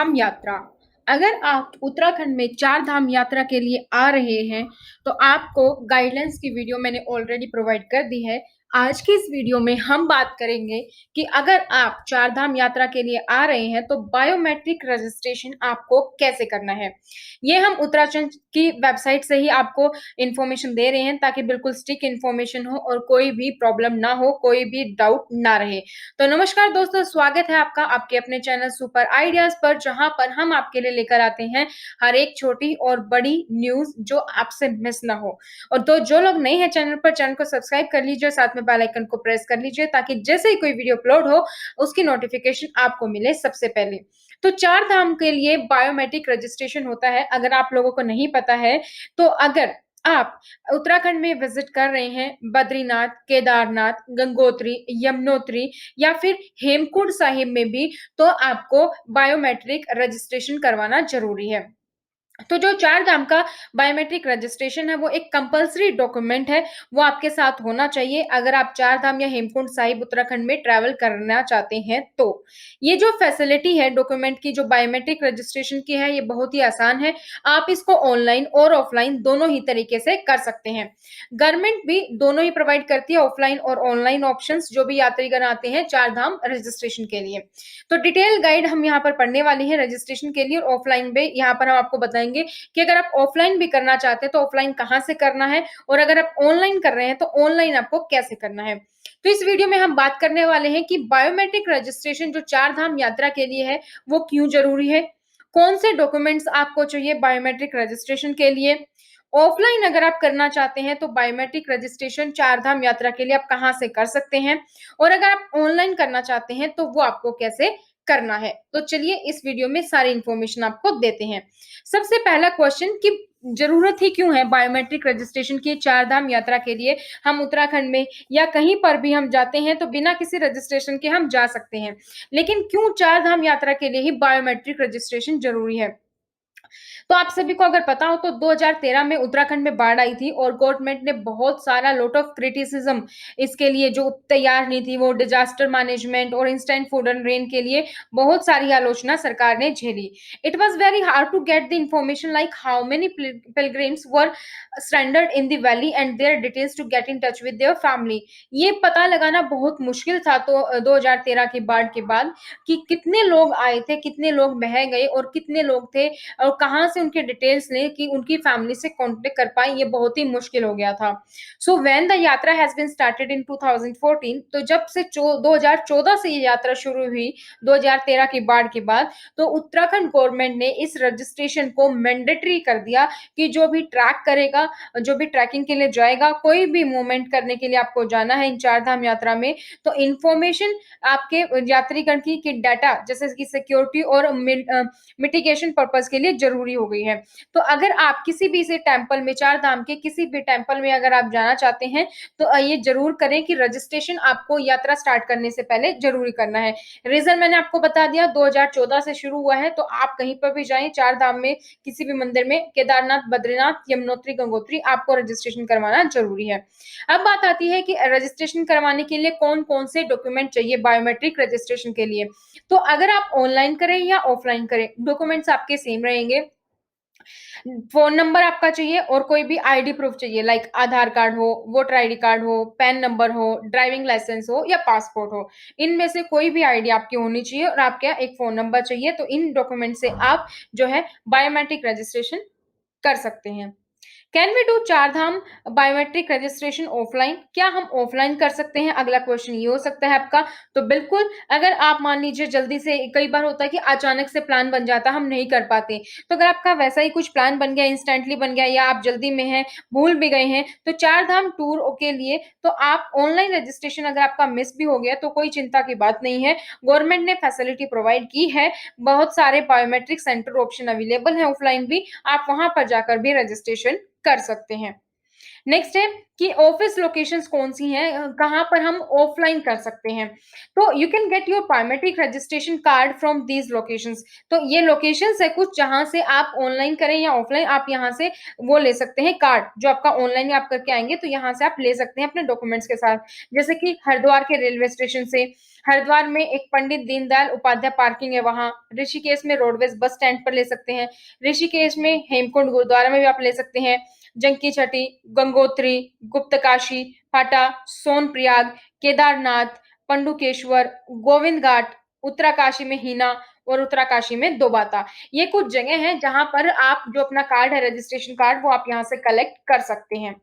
धाम यात्रा। अगर आप उत्तराखंड में चार धाम यात्रा के लिए आ रहे हैं, तो आपको गाइडलाइंस की वीडियो मैंने ऑलरेडी प्रोवाइड कर दी है। आज की इस वीडियो में हम बात करेंगे कि अगर आप चार धाम यात्रा के लिए आ रहे हैं, तो बायोमेट्रिक रजिस्ट्रेशन आपको कैसे करना है। ये हम उत्तराखंड की वेबसाइट से ही आपको इन्फॉर्मेशन दे रहे हैं, ताकि बिल्कुल स्टिक इन्फॉर्मेशन हो और कोई भी प्रॉब्लम ना हो, कोई भी डाउट ना रहे। तो नमस्कार दोस्तों, स्वागत है आपका आपके अपने चैनल सुपर आइडियाज पर, जहां पर हम आपके लिए लेकर आते हैं हर एक छोटी और बड़ी न्यूज जो आपसे मिस ना हो। और तो जो लोग नए हैं चैनल पर, चैनल को सब्सक्राइब कर लीजिए, साथ में बेल आइकन को प्रेस कर लीजिए, ताकि जैसे ही कोई वीडियो अपलोड हो उसकी नोटिफिकेशन आपको मिले सबसे पहले। तो चार धाम के लिए बायोमेट्रिक रजिस्ट्रेशन होता है। अगर आप लोगों को नहीं पता है, तो अगर आप उत्तराखंड में विजिट कर रहे हैं बद्रीनाथ, केदारनाथ, गंगोत्री, यमुनोत्री या फिर हेमकुंड साहिब में भी, तो आपको बायोमेट्रिक रजिस्ट्रेशन करवाना जरूरी है। तो जो चार धाम का बायोमेट्रिक रजिस्ट्रेशन है, वो एक कंपल्सरी डॉक्यूमेंट है, वो आपके साथ होना चाहिए अगर आप चार धाम या हेमकुंड साहिब उत्तराखंड में ट्रैवल करना चाहते हैं। तो ये जो फैसिलिटी है डॉक्यूमेंट की, जो बायोमेट्रिक रजिस्ट्रेशन की है, ये बहुत ही आसान है। आप इसको ऑनलाइन और ऑफलाइन दोनों ही तरीके से कर सकते हैं। गवर्नमेंट भी दोनों ही प्रोवाइड करती है, ऑफलाइन और ऑनलाइन ऑप्शंस, जो भी यात्रीगण आते हैं चार धाम रजिस्ट्रेशन के लिए। तो डिटेल गाइड हम यहाँ पर पढ़ने वाले हैं रजिस्ट्रेशन के लिए, और ऑफलाइन भी यहाँ पर हम आपको बताएंगे कि अगर आप ऑफलाइन भी करना चाहते हैं तो ऑफलाइन कहाँ से करना है, और अगर आप ऑनलाइन कर रहे हैं तो ऑनलाइन आपको कैसे करना है। तो इस वीडियो में हम बात करने वाले हैं कि बायोमेट्रिक रजिस्ट्रेशन जो चार धाम यात्रा के लिए है, वो क्यों जरूरी है, कौन से डॉक्यूमेंट्स आपको चाहिए बायोमेट्रिक रजिस्ट्रेशन के लिए। ऑफलाइन अगर आप करना चाहते हैं तो बायोमेट्रिक रजिस्ट्रेशन चार धाम यात्रा के लिए आप कहाँ से कर सकते हैं, और अगर आप ऑनलाइन करना चाहते हैं तो वो आपको कैसे करना है। तो चलिए इस वीडियो में सारी इंफॉर्मेशन आपको देते हैं। सबसे पहला क्वेश्चन कि जरूरत ही क्यों है बायोमेट्रिक रजिस्ट्रेशन की चार धाम यात्रा के लिए। हम उत्तराखंड में या कहीं पर भी हम जाते हैं तो बिना किसी रजिस्ट्रेशन के हम जा सकते हैं, लेकिन क्यों चार धाम यात्रा के लिए ही बायोमेट्रिक रजिस्ट्रेशन जरूरी है। तो आप सभी को अगर पता हो तो 2013 में उत्तराखंड में बाढ़ आई थी, और गवर्नमेंट ने बहुत सारा लॉट ऑफ क्रिटिसिज्म इसके लिए जो तैयार नहीं थी, वो डिजास्टर मैनेजमेंट और इंस्टेंट फूड एंड रेन के लिए बहुत सारी आलोचना सरकार ने झेली। It was very hard to get the information like how many pilgrims were stranded in the valley and their details to get in touch with their family. ये पता लगाना बहुत मुश्किल था। तो 2013 की बाढ़ के बाद कि कितने लोग आए थे, कितने लोग बह गए और कितने लोग थे, और कहाँ से उनके डिटेल्स लें कि उनकी फैमिली से कांटेक्ट कर पाए, ये बहुत ही मुश्किल हो गया था। सो व्हेन द यात्रा हैज बीन स्टार्टेड इन 2014, तो जब से 2014 से ये यात्रा शुरू हुई 2013 की बाढ़ के बाद, तो उत्तराखंड गवर्नमेंट ने इस रजिस्ट्रेशन को मैंडेटरी कर दिया कि जो भी ट्रैक करेगा, जो भी ट्रैकिंग के लिए जाएगा, कोई भी मूवमेंट करने के लिए आपको जाना है इन चार धाम यात्रा में, तो इंफॉर्मेशन आपके यात्रीगण की डाटा जैसे कि सिक्योरिटी और मिटिगेशन पर्पस के लिए जरूरी हो गई है। तो अगर आप किसी भी इसे टेम्पल में, चार धाम के किसी भी टेम्पल में अगर आप जाना चाहते हैं, तो ये जरूर करें कि रजिस्ट्रेशन आपको यात्रा स्टार्ट करने से पहले जरूरी करना है। रीजन मैंने आपको बता दिया, 2014 से शुरू हुआ है, तो आप कहीं पर भी जाएं चार धाम में, किसी भी मंदिर में, केदारनाथ, बद्रीनाथ, यमुनोत्री, गंगोत्री, आपको रजिस्ट्रेशन करवाना जरूरी है। अब बात आती है कि रजिस्ट्रेशन करवाने के लिए कौन कौन से डॉक्यूमेंट चाहिए बायोमेट्रिक रजिस्ट्रेशन के लिए। तो अगर आप ऑनलाइन करें या ऑफलाइन करें, डॉक्यूमेंट्स आपके सेम रहेंगे। फोन नंबर आपका चाहिए, और कोई भी आईडी प्रूफ चाहिए, लाइक आधार कार्ड हो, वोटर आईडी कार्ड हो, पैन नंबर हो, ड्राइविंग लाइसेंस हो या पासपोर्ट हो। इनमें से कोई भी आईडी आपकी होनी चाहिए, और आपका एक फोन नंबर चाहिए। तो इन डॉक्यूमेंट से आप जो है बायोमेट्रिक रजिस्ट्रेशन कर सकते हैं। कैन वी डू चार धाम बायोमेट्रिक रजिस्ट्रेशन ऑफलाइन? क्या हम ऑफलाइन कर सकते हैं? अगला क्वेश्चन ये हो सकता है आपका। तो बिल्कुल, अगर आप मान लीजिए जल्दी से, कई बार होता है कि अचानक से प्लान बन जाता है, हम नहीं कर पाते, तो अगर आपका वैसा ही कुछ प्लान बन गया, इंस्टेंटली बन गया, या आप जल्दी में हैं, भूल भी गए हैं, तो चार धाम टूर के लिए तो आप ऑनलाइन रजिस्ट्रेशन अगर आपका मिस भी हो गया तो कोई चिंता की बात नहीं है। गवर्नमेंट ने फैसिलिटी प्रोवाइड की है, बहुत सारे बायोमेट्रिक सेंटर ऑप्शन अवेलेबल है ऑफलाइन भी, आप वहां पर जाकर भी रजिस्ट्रेशन कर सकते हैं। नेक्स्ट है कि ऑफिस लोकेशंस कौन-सी हैं, कहाँ पर हम ऑफलाइन कर सकते हैं। तो you can get your biometric registration card from these locations. तो ये लोकेशंस है कुछ जहाँ से आप ऑनलाइन करें या ऑफलाइन आप यहाँ से वो ले सकते हैं कार्ड, जो आपका ऑनलाइन आप करके आएँगे तो यहाँ से आप ले सकते हैं अपने डॉक्यूमेंट्स के साथ। जैसे कि हरिद्वार के रेलवे स्टेशन से, हरिद्वार में एक पंडित दीनदयाल उपाध्याय पार्किंग है वहाँ, ऋषिकेश में रोडवेज बस स्टैंड पर ले सकते हैं, ऋषिकेश में हेमकुंड गुरुद्वारा में भी आप ले सकते हैं, जंकी छठी, गंगोत्री, गुप्तकाशी, पाटा, सोनप्रयाग, केदारनाथ, पंडुकेश्वर, गोविंद घाट, उत्तराकाशी में हीना और उत्तराकाशी में दोबाता। ये कुछ जगह हैं जहाँ पर आप जो अपना कार्ड है रजिस्ट्रेशन कार्ड वो आप यहाँ से कलेक्ट कर सकते हैं।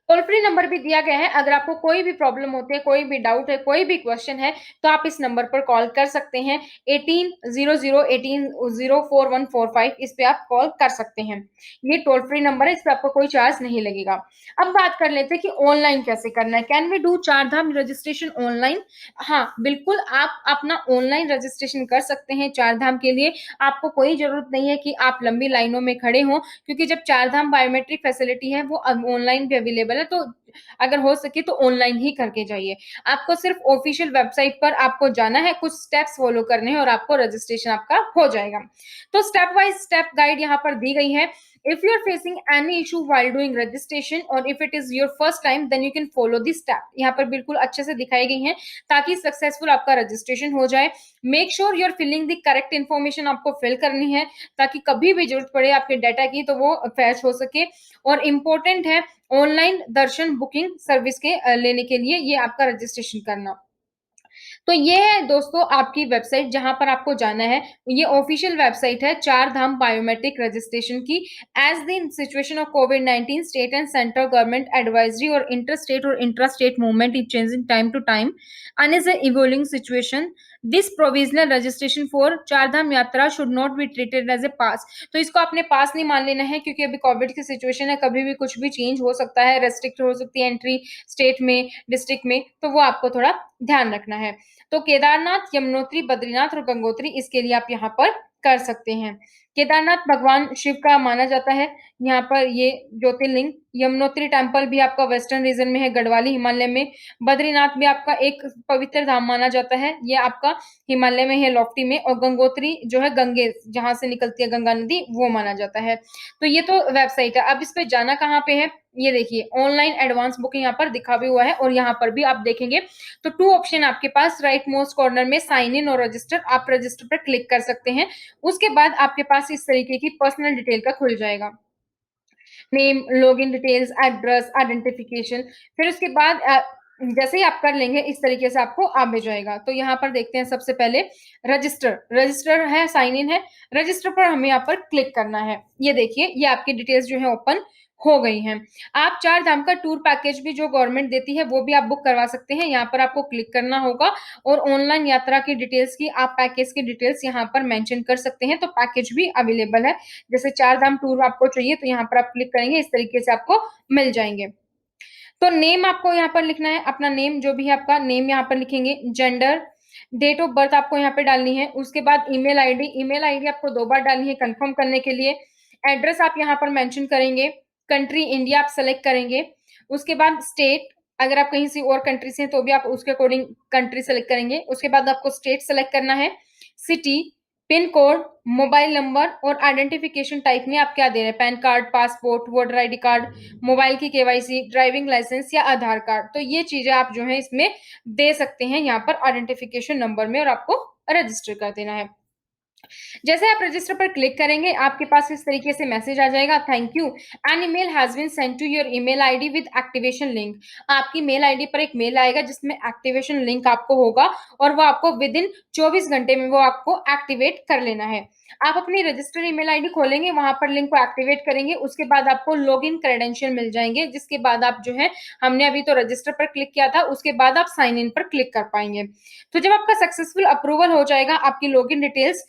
टोल फ्री नंबर भी दिया गया है, अगर आपको कोई भी प्रॉब्लम होती है, कोई भी डाउट है, कोई भी क्वेश्चन है, तो आप इस नंबर पर कॉल कर सकते हैं। 1800 18 04145 इस पे आप कॉल कर सकते हैं। ये टोल फ्री नंबर है, इस पे आपको कोई चार्ज नहीं लगेगा। अब बात कर लेते हैं कि ऑनलाइन कैसे करना है। कैन वी डू चार धाम रजिस्ट्रेशन ऑनलाइन? हाँ, बिल्कुल आप अपना ऑनलाइन रजिस्ट्रेशन कर सकते हैं चार धाम के लिए। आपको कोई ज़रूरत नहीं है कि आप लंबी लाइनों में खड़े हों, क्योंकि जब चार धाम बायोमेट्रिक फैसिलिटी है वो अब ऑनलाइन भी अवेलेबल है, तो अगर हो सके तो ऑनलाइन ही करके जाइए। आपको सिर्फ ऑफिशियल वेबसाइट पर आपको जाना है, कुछ स्टेप्स फॉलो करने हैं और आपको रजिस्ट्रेशन आपका हो जाएगा। तो स्टेप बाय स्टेप गाइड यहाँ पर दी गई है। If you are facing any issue while doing registration or if it is your first time, then you can follow this step. यहाँ पर बिल्कुल अच्छे से दिखाई गई हैं ताकि सक्सेसफुल आपका रजिस्ट्रेशन हो जाए। Make sure you are filling the correct information आपको फिल करनी है ताकि कभी भी जरूरत पड़े आपके डाटा की तो वो फैच हो सके। और इम्पोर्टेंट है ऑनलाइन दर्शन बुकिंग सर्विस के लेने के लिए ये आपका रजिस्ट्रेशन करना। तो ये है दोस्तों आपकी वेबसाइट जहां पर आपको जाना है। ये ऑफिशियल वेबसाइट है चार धाम बायोमेट्रिक रजिस्ट्रेशन की। एज द सिचुएशन ऑफ कोविड-19 state and central government advisory और इंटर स्टेट और intra state movement is changing time to time and is a evolving situation. This provisional registration for चार धाम यात्रा should not be treated as a pass. तो इसको आपने पास नहीं मान लेना है क्योंकि अभी कोविड की सिचुएशन है, कभी भी कुछ भी चेंज हो सकता है, रेस्ट्रिक्ट हो सकती है एंट्री स्टेट में, डिस्ट्रिक्ट में, तो वो आपको थोड़ा ध्यान रखना है। तो केदारनाथ, यमुनोत्री, बद्रीनाथ और गंगोत्री इसके लिए आप यहाँ पर कर सकते हैं। केदारनाथ भगवान शिव का माना जाता है, यहाँ पर ये ज्योतिर्लिंग। यमुनोत्री टेम्पल भी आपका वेस्टर्न रीजन में है, गढ़वाली हिमालय में। बद्रीनाथ भी आपका एक पवित्र धाम माना जाता है, ये आपका हिमालय में है, लॉफ्टी में। और गंगोत्री जो है गंगे जहां से निकलती है गंगा नदी, वो माना जाता है। तो ये तो वेबसाइट है। अब इस पे जाना कहाँ पे है, ये देखिए ऑनलाइन एडवांस बुकिंग यहाँ पर दिखा भी हुआ है और यहाँ पर भी आप देखेंगे तो टू ऑप्शन आपके पास, राइट मोस्ट कॉर्नर में साइन इन और रजिस्टर, आप रजिस्टर पर क्लिक कर सकते हैं। उसके बाद आपके पास इस तरीके की पर्सनल डिटेल का खुल जाएगा, name, login details, address, identification. फिर उसके बाद जैसे ही आप कर लेंगे इस तरीके से आपको आ भी जाएगा। तो यहाँ पर देखते हैं सबसे पहले रजिस्टर, रजिस्टर है, साइन इन है, रजिस्टर पर हमें यहाँ पर क्लिक करना है। ये देखिए ये आपकी डिटेल्स जो है ओपन हो गई हैं। आप चार धाम का टूर पैकेज भी जो गवर्नमेंट देती है वो भी आप बुक करवा सकते हैं। यहाँ पर आपको क्लिक करना होगा और ऑनलाइन यात्रा की डिटेल्स की आप पैकेज की डिटेल्स यहाँ पर मेंशन कर सकते हैं। तो पैकेज भी अवेलेबल है, जैसे चार धाम टूर आपको चाहिए तो यहाँ पर आप क्लिक करेंगे, इस तरीके से आपको मिल जाएंगे। तो नेम आपको यहाँ पर लिखना है, अपना नेम जो भी है आपका नेम यहाँ पर लिखेंगे, जेंडर, डेट ऑफ बर्थ आपको यहाँ पे डालनी है। उसके बाद ईमेल आईडी, ईमेल आईडी आपको 2 बार डालनी है कंफर्म करने के लिए। एड्रेस आप यहाँ पर मेंशन करेंगे, कंट्री इंडिया आप सेलेक्ट करेंगे। उसके बाद स्टेट, अगर आप कहीं से और कंट्री से हैं तो भी आप उसके अकॉर्डिंग कंट्री सेलेक्ट करेंगे। उसके बाद आपको स्टेट सेलेक्ट करना है, city, pin code, mobile number और आइडेंटिफिकेशन टाइप में आप क्या दे रहे हैं, pan card, passport, voter ID card, mobile की केवाईसी, ड्राइविंग लाइसेंस या आधार कार्ड। तो ये चीजें आप जो है इसमें दे सकते हैं यहाँ पर आइडेंटिफिकेशन नंबर में और आपको रजिस्टर कर देना है। जैसे आप रजिस्टर पर क्लिक करेंगे आपके पास इस तरीके से मैसेज आ जाएगा, thank you, an email has been sent to your email ID with activation link. आपकी मेल आईडी पर एक मेल आएगा जिसमें एक्टिवेशन लिंक आपको होगा और वो आपको विद इन 24 घंटे में वो आपको एक्टिवेट कर लेना है। आप अपनी रजिस्टर ईमेल आईडी खोलेंगे, वहां पर लिंक को एक्टिवेट करेंगे, उसके बाद आपको लॉगिन क्रेडेंशियल मिल जाएंगे, जिसके बाद आप जो है हमने अभी तो रजिस्टर पर क्लिक किया था, उसके बाद आप साइन इन पर क्लिक कर पाएंगे। तो जब आपका सक्सेसफुल अप्रूवल हो जाएगा, आपकी login details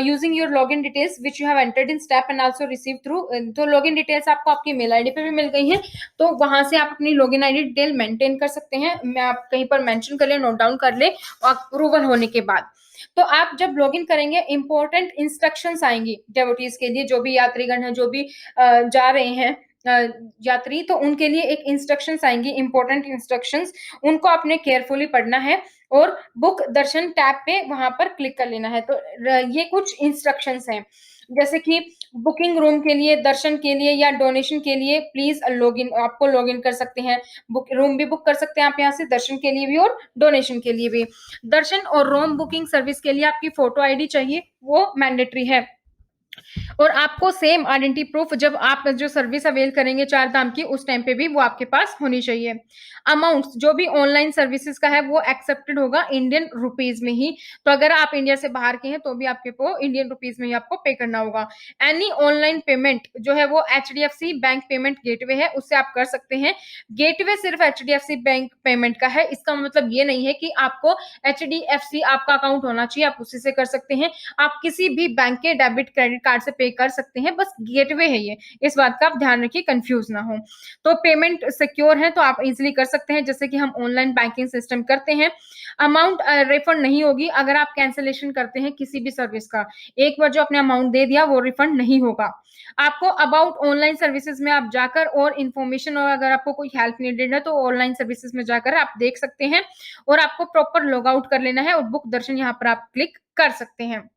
using your login details which you have entered in step and also received through, तो लॉगिन डिटेल्स आपको आपकी मेल आईडी पे भी मिल गई हैं, तो वहां से आप अपनी लॉगिन आईडी डिटेल मेंटेन कर सकते हैं। मैं आप कहीं पर मेंशन कर ले, नोट डाउन कर ले, अप्रूवल होने के बाद तो आप जब लॉगिन करेंगे इंपॉर्टेंट इंस्ट्रक्शंस आएंगी डेवोटीज के लिए, जो भी यात्रीगण हैं, जो भी जा रहे हैं यात्री, तो उनके लिए एक इंस्ट्रक्शंस आएँगी, इम्पोर्टेंट इंस्ट्रक्शंस, उनको आपने केयरफुली पढ़ना है और बुक दर्शन टैब पे वहाँ पर क्लिक कर लेना है। तो ये कुछ इंस्ट्रक्शंस हैं, जैसे कि बुकिंग रूम के लिए, दर्शन के लिए या डोनेशन के लिए प्लीज़ लॉगिन कर सकते हैं। बुक रूम भी बुक कर सकते हैं आप यहाँ से, दर्शन के लिए भी और डोनेशन के लिए भी। दर्शन और रूम बुकिंग सर्विस के लिए आपकी फ़ोटो आईडी चाहिए, वो मैंडेटरी है। और आपको सेम आइडेंटिटी प्रूफ जब आप जो सर्विस अवेल करेंगे 4 धाम की, उस टाइम पे भी वो आपके पास होनी चाहिए। अमाउंट्स जो भी ऑनलाइन सर्विसेज़ का है वो एक्सेप्टेड होगा इंडियन रुपीज़ में ही। तो अगर आप इंडिया से बाहर के हैं तो भी आपके को इंडियन रुपीज़ में ही आपको पे करना होगा। एनी ऑनलाइन पेमेंट जो है वो एचडीएफसी बैंक पेमेंट गेटवे है, उससे आप कर सकते हैं। गेटवे सिर्फ एचडीएफसी बैंक पेमेंट का है, इसका मतलब ये नहीं है कि आपको एचडीएफसी आपका अकाउंट होना चाहिए, आप उसी से कर सकते हैं। आप किसी भी बैंक के डेबिट क्रेडिट कार्ड से पे कर सकते हैं, बस गेटवे है ये, इस बात का आप ध्यान रखिए, कंफ्यूज ना हो। तो पेमेंट सिक्योर है तो आप इजीली कर सकते हैं, जैसे कि हम ऑनलाइन बैंकिंग सिस्टम करते हैं। अमाउंट रिफंड नहीं होगी अगर आप कैंसिलेशन करते हैं किसी भी सर्विस का। एक बार जो आपने अमाउंट दे दिया वो रिफंड नहीं होगा। आपको अबाउट ऑनलाइन सर्विसेज में आप जाकर और इन्फॉर्मेशन, और अगर आपको कोई हेल्प नीडेड है तो ऑनलाइन सर्विसेज में जाकर आप देख सकते हैं, और आपको प्रॉपर लॉग आउट कर लेना है और बुक दर्शन यहाँ पर आप क्लिक कर सकते हैं।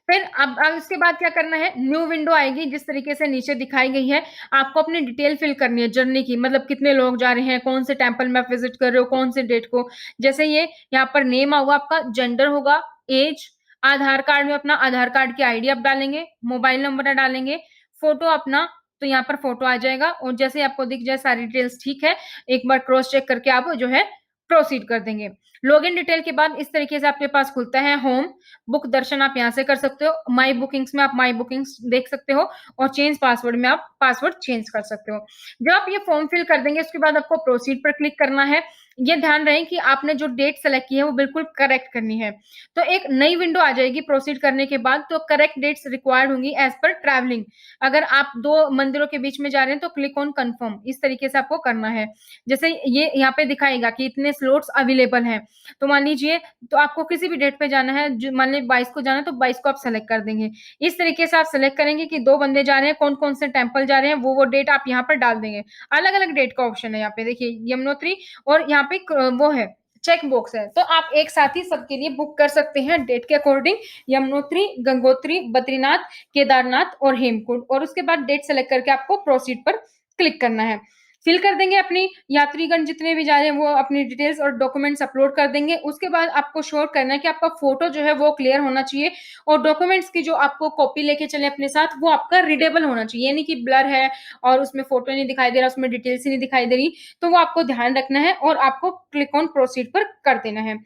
फिर अब इसके बाद क्या करना है, न्यू विंडो आएगी जिस तरीके से नीचे दिखाई गई है। आपको अपनी डिटेल फिल करनी है जर्नी की, मतलब कितने लोग जा रहे हैं, कौन से टेम्पल में आप विजिट कर रहे हो, कौन से डेट को। जैसे ये यहाँ पर नेम होगा आपका, जेंडर होगा, एज, आधार कार्ड में अपना आधार कार्ड की आईडी आप डालेंगे, मोबाइल नंबर डालेंगे, फोटो अपना, तो यहाँ पर फोटो आ जाएगा, और जैसे आपको दिख जाए सारी डिटेल्स ठीक है, एक बार क्रॉस चेक करके आप जो है प्रोसीड कर देंगे। लॉगिन डिटेल के बाद इस तरीके से आपके पास खुलता है होम, बुक दर्शन आप यहाँ से कर सकते हो, माई बुकिंग्स में आप माई बुकिंग्स देख सकते हो, और चेंज पासवर्ड में आप पासवर्ड चेंज कर सकते हो। जब आप ये फॉर्म फिल कर देंगे उसके बाद आपको प्रोसीड पर क्लिक करना है। ये ध्यान रहे कि आपने जो डेट सेलेक्ट की है वो बिल्कुल करेक्ट करनी है। तो एक नई विंडो आ जाएगी प्रोसीड करने के बाद, तो करेक्ट डेट्स रिक्वायर्ड होंगी एज पर ट्रैवलिंग। अगर आप 2 मंदिरों के बीच में जा रहे हैं तो क्लिक ऑन कंफर्म, इस तरीके से आपको करना है। जैसे ये यहाँ पे दिखाएगा कि इतने स्लॉट्स अवेलेबल हैं, तो मान लीजिए तो आपको किसी भी डेट पे जाना है, जो मान लीजिए 22 को जाना है तो 22 को आप सेलेक्ट कर देंगे। इस तरीके से आप सेलेक्ट करेंगे कि 2 बंदे जा रहे हैं, कौन-कौन से टेम्पल जा रहे हैं, वो डेट आप यहाँ पर डाल देंगे। अलग-अलग डेट का ऑप्शन है यहाँ पे, देखिए यमुनोत्री, और यहाँ पे वो है चेक बॉक्स है, तो आप एक साथ ही सबके लिए बुक कर सकते हैं डेट के अकॉर्डिंग, यमुनोत्री, गंगोत्री, बद्रीनाथ, केदारनाथ और हेमकुंड, और उसके बाद डेट सेलेक्ट करके आपको प्रोसीड पर क्लिक करना है। फिल कर देंगे अपनी, यात्रीगण जितने भी जा रहे हैं वो अपनी डिटेल्स और डॉक्यूमेंट्स अपलोड कर देंगे। उसके बाद आपको श्योर करना है कि आपका फोटो जो है वो क्लियर होना चाहिए, और डॉक्यूमेंट्स की जो आपको कॉपी लेके चले अपने साथ वो आपका रीडेबल होना चाहिए, ये नहीं कि ब्लर है और उसमें फोटो नहीं दिखाई दे रहा, उसमें डिटेल्स ही नहीं दिखाई दे रही, तो वो आपको ध्यान रखना है और आपको क्लिक ऑन प्रोसीड पर कर देना है।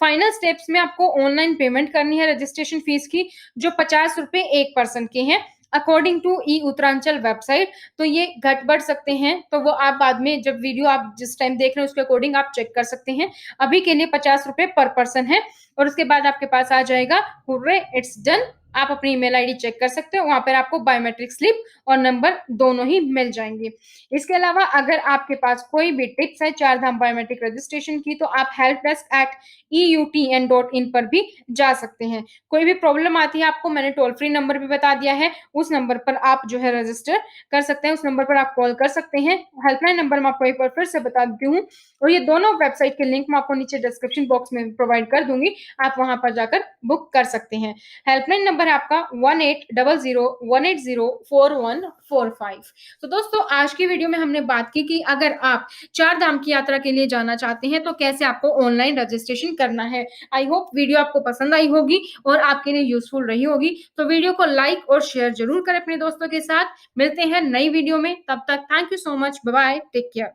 फाइनल स्टेप्स में आपको ऑनलाइन पेमेंट करनी है रजिस्ट्रेशन फीस की, जो 50 रुपए एक पर्सन के हैं according to e Uttaranchal website. तो ये घट बढ़ सकते हैं, तो वो आप बाद में जब वीडियो आप जिस टाइम देख रहे हैं उसके अकॉर्डिंग आप चेक कर सकते हैं। अभी के लिए 50 रुपए पर पर्सन है, और उसके बाद आपके पास आ जाएगा हुर्रे इट्स डन। आप अपनी ईमेल आईडी चेक कर सकते हो, वहां पर आपको बायोमेट्रिक स्लिप और नंबर दोनों ही मिल जाएंगे। इसके अलावा अगर आपके पास कोई भी टिप्स है 4 धाम बायोमेट्रिक रजिस्ट्रेशन की, तो आप helpdesk@eutn.in पर भी जा सकते हैं। कोई भी प्रॉब्लम आती है आपको, मैंने टोल फ्री नंबर भी बता दिया है, उस नंबर पर आप जो है रजिस्टर कर सकते हैं, उस नंबर पर आप कॉल कर सकते हैं। हेल्पलाइन नंबर मैं आपको एक बार फिर से बता देती हूँ, और ये दोनों वेबसाइट के लिंक मैं आपको नीचे डिस्क्रिप्शन बॉक्स में प्रोवाइड कर दूंगी, आप वहां पर जाकर बुक कर सकते हैं। हेल्पलाइन नंबर है आपका 1800-180-4145। तो दोस्तों आज की वीडियो में हमने बात की कि अगर आप 4 धाम की यात्रा के लिए जाना चाहते हैं तो कैसे आपको ऑनलाइन रजिस्ट्रेशन करना है। आई होप वीडियो आपको पसंद आई होगी और आपके लिए यूजफुल रही होगी। तो वीडियो को लाइक और शेयर जरूर करें अपने दोस्तों के साथ। मिलते हैं नई वीडियो में, तब तक thank you so much, bye bye, take care.